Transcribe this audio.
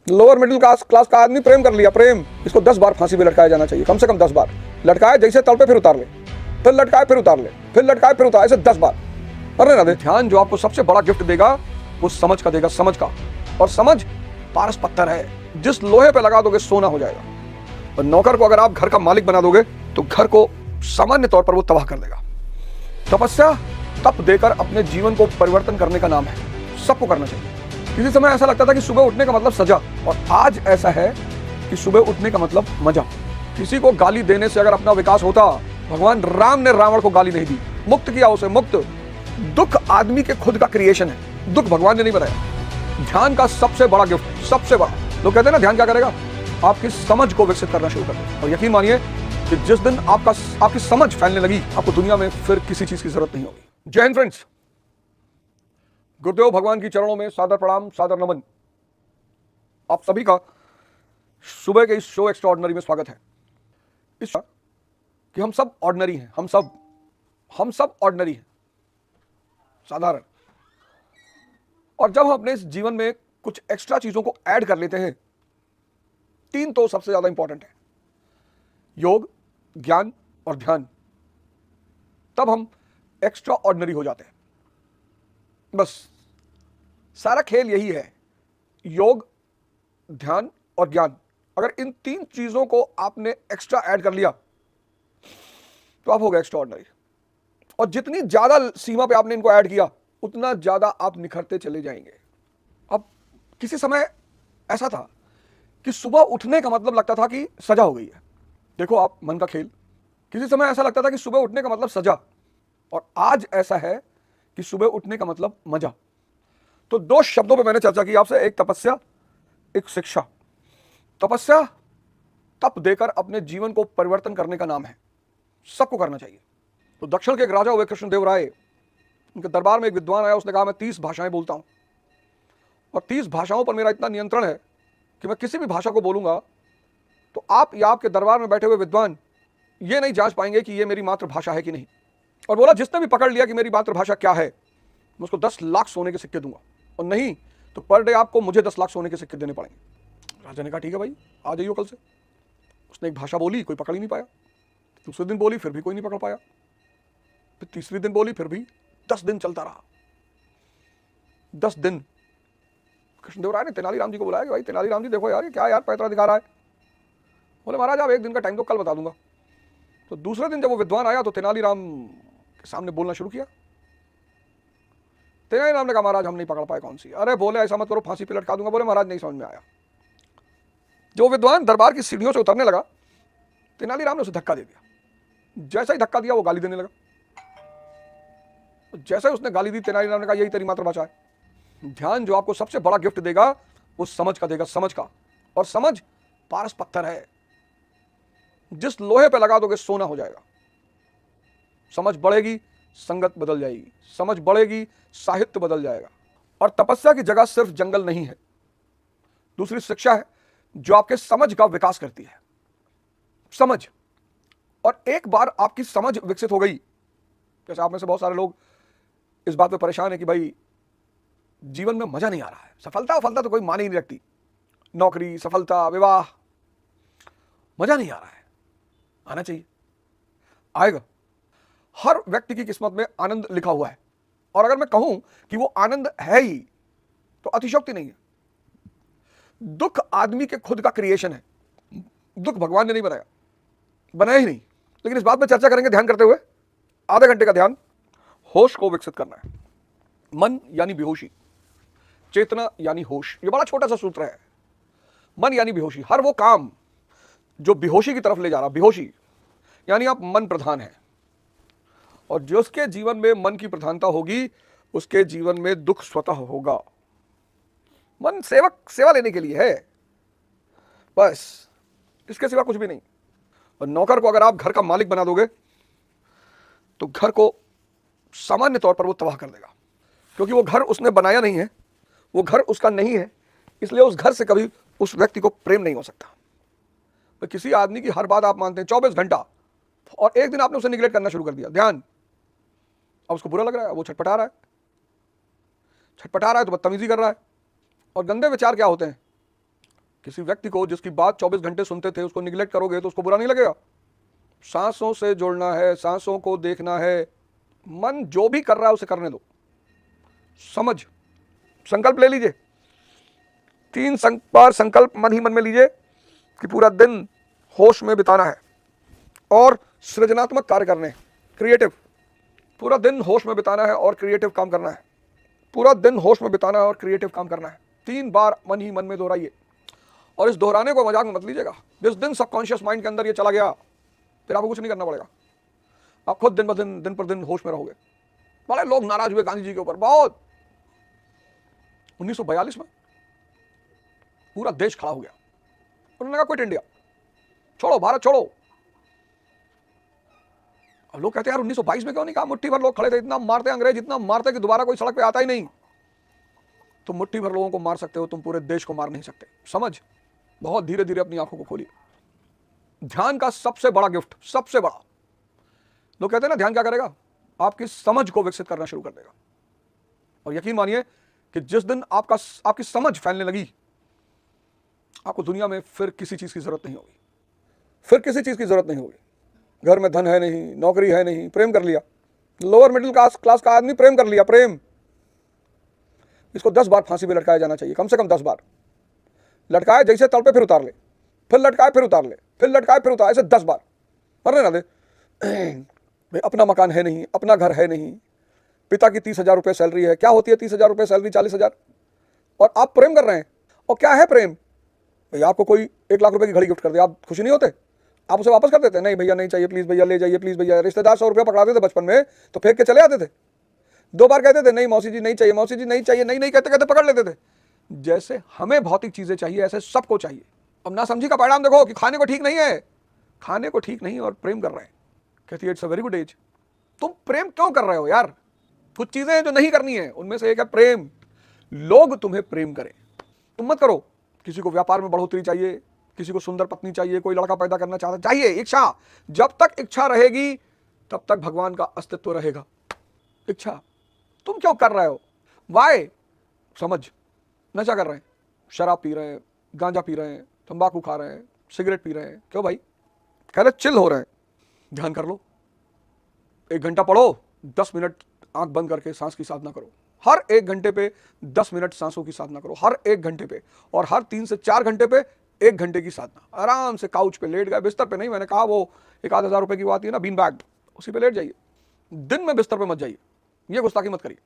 Lower middle class का आदमी प्रेम कर लिया, प्रेम, इसको 10 बार फांसी पे लटकाया जाना चाहिए, कम से कम 10 बार लटकाए, जैसे तल पे फिर उतार ले, फिर लटकाए फिर उतार ले, फिर लटकाए फिर उतार, ऐसे 10 बार। अरे ना दे। ध्यान जो आपको सबसे बड़ा गिफ्ट देगा वो समझ का देगा, समझ का। और समझ पारस पत्थर है, जिस लोहे पे लगा दोगे सोना हो जाएगा। और नौकर को अगर आप घर का मालिक बना दोगे तो घर को सामान्य तौर पर वो तबाह कर देगा। तपस्या तप देकर अपने जीवन को परिवर्तन करने का नाम है, सबको करना चाहिए। किसी समय ऐसा लगता था कि सुबह उठने का मतलब सजा, और आज ऐसा है कि सुबह उठने का मतलब मजा। किसी को गाली देने से अगर अपना विकास होता, भगवान राम ने रावण को गाली नहीं दी, मुक्त किया उसे, मुक्त। दुख आदमी के खुद का क्रिएशन है, दुख भगवान ने नहीं बनाया। ध्यान का सबसे बड़ा गिफ्ट, सबसे बड़ा, लोग कहते हैं ना ध्यान क्या करेगा, आपकी समझ को विकसित करना शुरू कर देगा। और यकीन मानिए कि जिस दिन आपकी समझ फैलने लगी, आपको दुनिया में फिर किसी चीज की जरूरत नहीं होगी। जय हिंद फ्रेंड्स, गुरुदेव भगवान की चरणों में सादर प्रणाम, सादर नमन। आप सभी का सुबह के इस शो एक्स्ट्राऑर्डिनरी में स्वागत है। इस कि हम सब ऑर्डिनरी हैं, हम सब ऑर्डिनरी हैं, साधारण। और जब हम अपने इस जीवन में कुछ एक्स्ट्रा चीजों को ऐड कर लेते हैं, 3 तो सबसे ज्यादा इंपॉर्टेंट है, योग, ज्ञान और ध्यान, तब हम एक्स्ट्रा ऑर्डिनरी हो जाते हैं। बस सारा खेल यही है, योग, ध्यान और ज्ञान। अगर इन 3 चीजों को आपने एक्स्ट्रा ऐड कर लिया तो आप हो गए एक्स्ट्रा ऑर्डिनरी। और जितनी ज्यादा सीमा पे आपने इनको ऐड किया, उतना ज्यादा आप निखरते चले जाएंगे। अब किसी समय ऐसा था कि सुबह उठने का मतलब लगता था कि सजा हो गई है। देखो आप मन का खेल, किसी समय ऐसा लगता था कि सुबह उठने का मतलब सजा, और आज ऐसा है कि सुबह उठने का मतलब मजा। तो 2 शब्दों पे मैंने चर्चा की आपसे, एक तपस्या, एक शिक्षा। तपस्या तप देकर अपने जीवन को परिवर्तन करने का नाम है, सबको करना चाहिए। तो दक्षिण के एक राजा हुए कृष्णदेव राय, उनके दरबार में एक विद्वान आया, उसने कहा मैं 30 भाषाएं बोलता हूं, और 30 भाषाओं पर मेरा इतना नियंत्रण है कि मैं किसी भी भाषा को बोलूंगा तो आप या आपके दरबार में बैठे हुए विद्वान ये नहीं जांच पाएंगे कि ये मेरी मातृभाषा है कि नहीं। और बोला जिसने भी पकड़ लिया कि मेरी मातृभाषा क्या है, मैं उसको 10 लाख सोने के सिक्के दूंगा, और नहीं तो पर डे आपको मुझे 10 लाख सोने के सिक्के देने पड़ेंगे। राजा ने कहा ठीक है भाई, आ जाइए कल से। उसने एक भाषा बोली, कोई पकड़ ही नहीं पाया। दूसरे दिन बोली, फिर भी कोई नहीं पकड़ पाया। फिर तीसरे दिन बोली, फिर भी। 10 दिन चलता रहा, 10 दिन। कृष्णदेव राय ने तेनालीराम जी को बुलाया कि भाई तेनालीराम जी देखो यार, ये क्या यार पैतरा दिखा रहा है। बोले महाराज आप 1 दिन का टाइम दो, कल बता दूंगा। तो दूसरे दिन जब वो विद्वान आया तो तेनालीराम के सामने बोलना शुरू किया। तेनालीराम ने कहा महाराज हम नहीं पकड़ पाए, कौन सी? अरे बोले ऐसा मत करो, फांसी पे लटका दूंगा। बोले महाराज नहीं समझ में आया। जो विद्वान दरबार की सीढ़ियों से उतरने लगा, तेनालीराम ने उसे धक्का दे दिया। जैसा ही धक्का दिया वो गाली देने लगा। जैसे ही उसने गाली दी, तेनालीराम ने कहा यही तेरी मातृभाषा है। ध्यान जो आपको सबसे बड़ा गिफ्ट देगा वो समझ का देगा, समझ का। और समझ पारस पत्थर है, जिस लोहे पे लगा दोगे सोना हो जाएगा। समझ बढ़ेगी, संगत बदल जाएगी, समझ बढ़ेगी, साहित्य बदल जाएगा। और तपस्या की जगह सिर्फ जंगल नहीं है। दूसरी शिक्षा है जो आपके समझ का विकास करती है, समझ। और एक बार आपकी समझ विकसित हो गई, जैसे आप में से बहुत सारे लोग इस बात पे परेशान है कि भाई जीवन में मजा नहीं आ रहा है, सफलता तो कोई माने ही नहीं रखती, नौकरी, सफलता, विवाह, मजा नहीं आ रहा है। आना चाहिए, आएगा। हर व्यक्ति की किस्मत में आनंद लिखा हुआ है, और अगर मैं कहूं कि वो आनंद है ही तो अतिशयोक्ति नहीं है। दुख आदमी के खुद का क्रिएशन है, दुख भगवान ने नहीं बनाया, बनाया ही नहीं। लेकिन इस बात पे चर्चा करेंगे ध्यान करते हुए। आधे घंटे का ध्यान, होश को विकसित करना है। मन यानी बेहोशी, चेतना यानी होश। ये बड़ा छोटा सा सूत्र है। मन यानी बेहोशी, हर वो काम जो बेहोशी की तरफ ले जा रहा, बेहोशी यानी आप मन प्रधान है। और जिसके जीवन में मन की प्रधानता होगी उसके जीवन में दुख स्वतः होगा। मन सेवा लेने के लिए है, बस, इसके सिवा कुछ भी नहीं। और नौकर को अगर आप घर का मालिक बना दोगे तो घर को सामान्य तौर पर वो तबाह कर देगा, क्योंकि वो घर उसने बनाया नहीं है, वो घर उसका नहीं है, इसलिए उस घर से कभी उस व्यक्ति को प्रेम नहीं हो सकता। तो किसी आदमी की हर बात आप मानते हैं 24 घंटा, और एक दिन आपने उसे निगलेक्ट करना शुरू कर दिया, ध्यान, अब उसको बुरा लग रहा है, वो छटपटा रहा है तो बदतमीजी कर रहा है। और गंदे विचार क्या होते हैं? किसी व्यक्ति को जिसकी बात 24 घंटे सुनते थे उसको निगलेक्ट करोगे तो उसको बुरा नहीं लगेगा। सांसों से जुड़ना है, सांसों को देखना है, मन जो भी कर रहा है उसे करने दो। समझ, संकल्प ले लीजिए, 3 बार संकल्प मन ही मन में लीजिए कि पूरा दिन होश में बिताना है और सृजनात्मक कार्य करने, क्रिएटिव। पूरा दिन होश में बिताना है और क्रिएटिव काम करना है। पूरा दिन होश में बिताना है और क्रिएटिव काम करना है। 3 बार मन ही मन में दोहराइए और इस दोहराने को मजाक में मत लीजिएगा। जिस दिन सबकॉन्शियस माइंड के अंदर ये चला गया फिर आपको कुछ नहीं करना पड़ेगा, आप खुद दिन पर दिन होश में रहोगे। बड़े लोग नाराज हुए गांधी जी के ऊपर बहुत। 1942 में पूरा देश खड़ा हो गया, उन्होंने कहा क्विट इंडिया, छोड़ो भारत छोड़ो। अब लोग कहते हैं यार 1922 में क्यों नहीं कहा? मुट्ठी भर लोग खड़े थे, इतना मारते अंग्रेज, इतना मारते कि दोबारा कोई सड़क पे आता ही नहीं। तुम मुट्ठी भर लोगों को मार सकते हो, तुम पूरे देश को मार नहीं सकते। समझ, बहुत धीरे धीरे अपनी आंखों को खोलिए। ध्यान का सबसे बड़ा गिफ्ट, सबसे बड़ा, लोग कहते हैं ना ध्यान क्या करेगा? आपकी समझ को विकसित करना शुरू कर देगा। और यकीन मानिए कि जिस दिन आपकी समझ फैलने लगी, आपको दुनिया में फिर किसी चीज की जरूरत नहीं होगी, फिर किसी चीज की जरूरत नहीं होगी। घर में धन है नहीं, नौकरी है नहीं, प्रेम कर लिया, लोअर मिडिल क्लास का आदमी प्रेम कर लिया, प्रेम, इसको 10 बार फांसी पे लटकाया जाना चाहिए, कम से कम 10 बार लटकाए, जैसे तल पे फिर उतार ले, फिर लटकाए फिर उतार ले, फिर लटकाए फिर उतार, ऐसे 10 बार। मरने ना दे। भाई अपना मकान है नहीं, अपना घर है नहीं, पिता की 30,000 रुपये सैलरी है। क्या होती है 30,000 रुपये सैलरी, 40,000, और आप प्रेम कर रहे हैं। और क्या है प्रेम? भाई आपको कोई 1 लाख रुपए की घड़ी गिफ्ट कर दे, आप खुशी नहीं होते? आप उसे वापस कर देते? नहीं भैया नहीं चाहिए, प्लीज भैया ले जाइए, प्लीज भैया। रिश्तेदार 100 रुपया पकड़ाते थे बचपन में तो फेंक के चले आते थे। 2 बार कहते थे नहीं मौसी जी नहीं चाहिए, मौसी जी नहीं चाहिए, नहीं कहते कहते पकड़ लेते थे। जैसे हमें भौतिक चीजें चाहिए ऐसे सबको चाहिए। अब ना समझी का परिणाम देखो कि खाने को ठीक नहीं है, खाने को ठीक नहीं और प्रेम कर रहे हैं। कहती है it's a very good age. तुम प्रेम क्यों कर रहे हो यार? कुछ चीजें हैं जो नहीं करनी है, उनमें से एक है प्रेम। लोग तुम्हें प्रेम करें, तुम मत करो। किसी को व्यापार में बढ़ोतरी चाहिए, किसी को सुंदर पत्नी चाहिए, कोई लड़का पैदा करना चाहता चाहिए, इच्छा। जब तक इच्छा रहेगी तब तक भगवान का अस्तित्व रहेगा। इच्छा तुम क्यों कर रहे हो? वाई? समझ, नशा कर रहे हैं, शराब पी रहे हैं, गांजा पी रहे हैं, तंबाकू खा रहे हैं, सिगरेट पी रहे हैं, क्यों भाई? कह रहे चिल हो रहे हैं। ध्यान कर लो, 1 घंटा पढ़ो, 10 मिनट आंख बंद करके सांस की साधना करो। हर 1 घंटे पे 10 मिनट सांसों की साधना करो, हर 1 घंटे पे। और हर 3 से 4 घंटे पे 1 घंटे की साधना। आराम से काउच पे लेट गए, बिस्तर पे नहीं, मैंने कहा वो 1,000 रुपए की वो आती है ना बीन बैग, उसी पे लेट जाइए। दिन में बिस्तर पे मत जाइए, ये गुस्ताखी मत करिए।